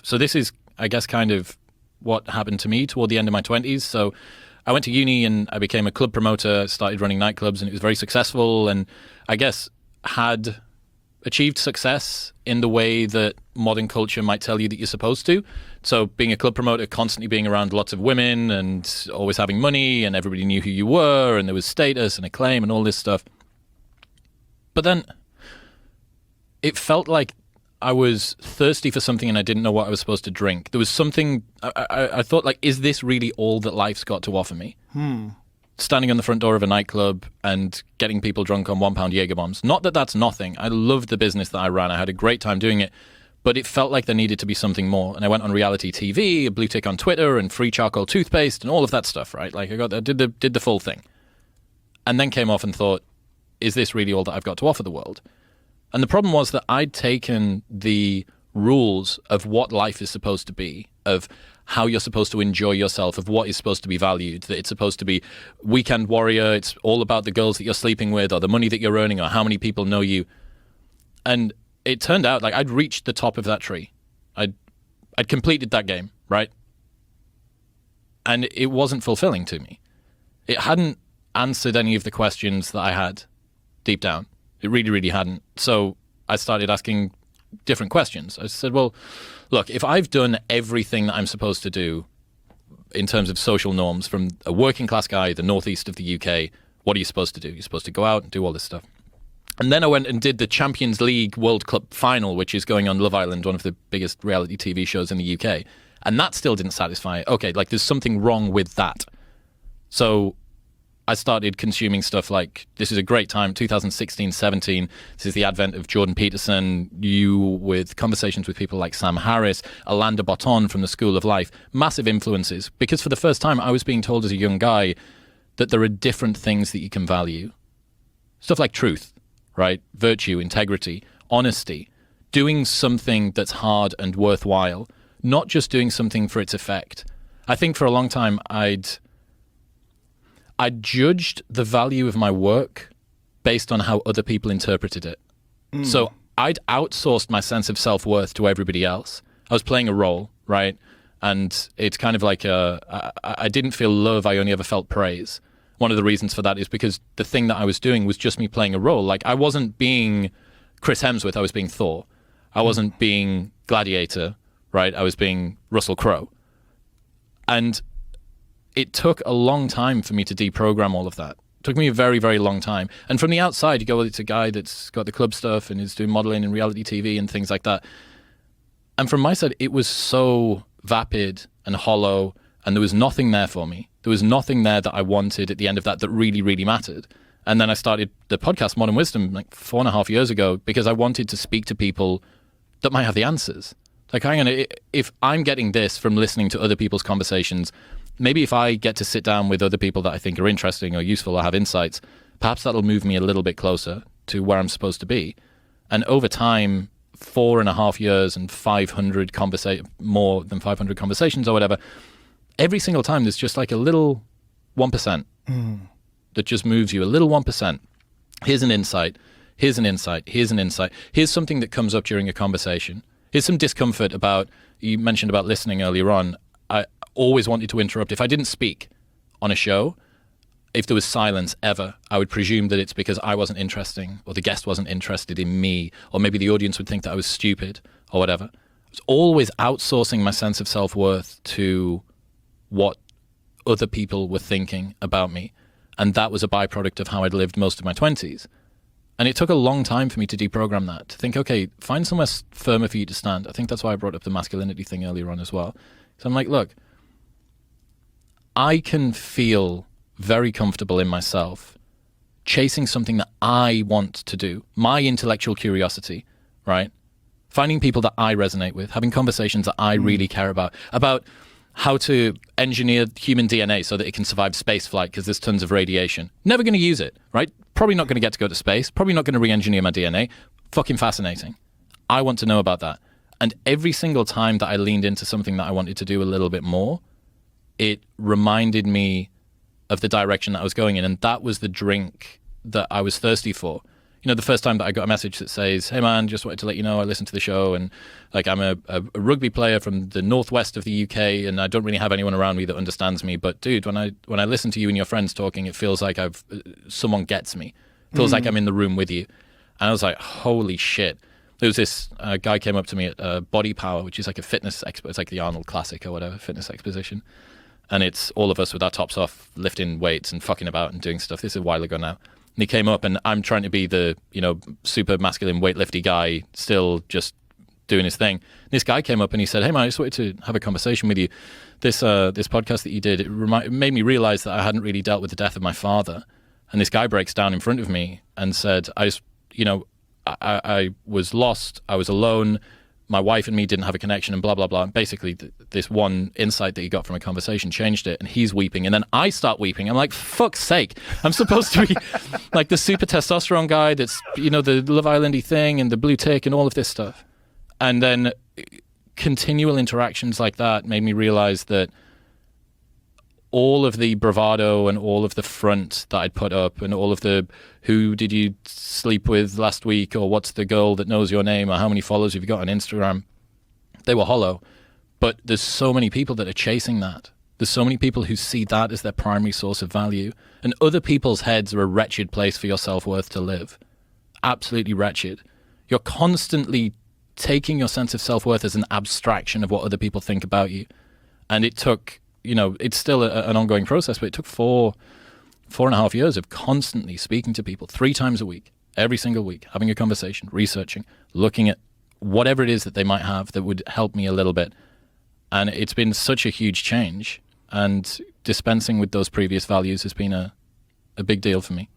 So this is, I guess, kind of what happened to me toward the end of my 20s. So I went to uni and I became a club promoter, started running nightclubs, and it was very successful, and I guess had achieved success in the way that modern culture might tell you that you're supposed to. So being a club promoter, constantly being around lots of women and always having money, and everybody knew who you were, and there was status and acclaim and all this stuff. But then it felt like I was thirsty for something and I didn't know what I was supposed to drink. There was something, I thought, like, is this really all that life's got to offer me? Standing on the front door of a nightclub and getting people drunk on £1 Jaeger bombs. Not that that's nothing. I loved the business that I ran. I had a great time doing it. But it felt like there needed to be something more. And I went on reality TV, a blue tick on Twitter, and free charcoal toothpaste, and all of that stuff, right? Like, I did the full thing. And then came off and thought, is this really all that I've got to offer the world? And the problem was that I'd taken the rules of what life is supposed to be, of how you're supposed to enjoy yourself, of what is supposed to be valued, that it's supposed to be weekend warrior, it's all about the girls that you're sleeping with, or the money that you're earning, or how many people know you. And it turned out like I'd reached the top of that tree. I'd completed that game, right? And it wasn't fulfilling to me. It hadn't answered any of the questions that I had deep down. It really, really hadn't. So I started asking different questions. I said, well, look, if I've done everything that I'm supposed to do in terms of social norms from a working class guy, the northeast of the UK, what are you supposed to do? You're supposed to go out and do all this stuff. And then I went and did the Champions League World Cup final, which is going on Love Island, one of the biggest reality TV shows in the UK. And that still didn't satisfy. Okay, like there's something wrong with that. So I started consuming stuff like, this is a great time, 2016, 17. This is the advent of Jordan Peterson, you with conversations with people like Sam Harris, Alain de Botton from the School of Life, massive influences. Because for the first time, I was being told as a young guy that there are different things that you can value. Stuff like truth, right? Virtue, integrity, honesty, doing something that's hard and worthwhile, not just doing something for its effect. I think for a long time, I judged the value of my work based on how other people interpreted it. So I'd outsourced my sense of self-worth to everybody else. I was playing a role, right? And it's kind of like I didn't feel love, I only ever felt praise. One of the reasons for that is because the thing that I was doing was just me playing a role. Like I wasn't being Chris Hemsworth, I was being Thor. I wasn't being Gladiator, right? I was being Russell Crowe. And it took a long time for me to deprogram all of that. It took me a very, very long time. And from the outside, you go, well, it's a guy that's got the club stuff and is doing modeling and reality TV and things like that. And from my side, it was so vapid and hollow, and there was nothing there for me. There was nothing there that I wanted at the end of that really, really mattered. And then I started the podcast Modern Wisdom like 4.5 years ago because I wanted to speak to people that might have the answers. Like, hang on, if I'm getting this from listening to other people's conversations, maybe if I get to sit down with other people that I think are interesting or useful or have insights, perhaps that'll move me a little bit closer to where I'm supposed to be. And over time, 4.5 years and more than 500 conversations or whatever, every single time there's just like a little 1% that just moves you, a little 1%. Here's an insight, here's an insight, here's an insight. Here's something that comes up during a conversation. Here's some discomfort about, you mentioned about listening earlier on. I always wanted to interrupt. If I didn't speak on a show, if there was silence ever, I would presume that it's because I wasn't interesting or the guest wasn't interested in me, or maybe the audience would think that I was stupid or whatever. I was always outsourcing my sense of self-worth to what other people were thinking about me. And that was a byproduct of how I'd lived most of my 20s. And it took a long time for me to deprogram that, to think, okay, find somewhere firmer for you to stand. I think that's why I brought up the masculinity thing earlier on as well. So I'm like, look, I can feel very comfortable in myself chasing something that I want to do, my intellectual curiosity, right? Finding people that I resonate with, having conversations that I really care about how to engineer human DNA so that it can survive space flight because there's tons of radiation. Never going to use it, right? Probably not going to get to go to space, probably not going to re-engineer my DNA. Fucking fascinating. I want to know about that. And every single time that I leaned into something that I wanted to do a little bit more, it reminded me of the direction that I was going in. And that was the drink that I was thirsty for. the first time that I got a message that says, "Hey man, just wanted to let you know I listened to the show, and like I'm a rugby player from the northwest of the UK, and I don't really have anyone around me that understands me. But dude, when I listen to you and your friends talking, it feels like someone gets me. It feels like I'm in the room with you." And I was like, "Holy shit!" There was this guy came up to me at Body Power, which is like a fitness expo. It's like the Arnold Classic or whatever, fitness exposition, and it's all of us with our tops off, lifting weights and fucking about and doing stuff. This is a while ago now. And he came up, and I'm trying to be the, super masculine weightlifty guy, still just doing his thing. This guy came up and he said, "Hey man, I just wanted to have a conversation with you. This podcast that you did, it made me realize that I hadn't really dealt with the death of my father." And this guy breaks down in front of me and said, I was lost, I was alone, my wife and me didn't have a connection, and blah, blah, blah. And basically, this one insight that he got from a conversation changed it, and he's weeping. And then I start weeping. I'm like, fuck's sake. I'm supposed to be like the super testosterone guy that's, the Love Island-y thing and the blue tick and all of this stuff. And then continual interactions like that made me realize that all of the bravado and all of the front that I'd put up and all of the who did you sleep with last week, or what's the girl that knows your name, or how many followers have you got on Instagram, they were hollow. But there's so many people that are chasing that. There's so many people who see that as their primary source of value. And other people's heads are a wretched place for your self-worth to live. Absolutely wretched. You're constantly taking your sense of self-worth as an abstraction of what other people think about you. And it took... it's still an ongoing process, but it took 4.5 years of constantly speaking to people 3 times a week, every single week, having a conversation, researching, looking at whatever it is that they might have that would help me a little bit. And it's been such a huge change, and dispensing with those previous values has been a big deal for me.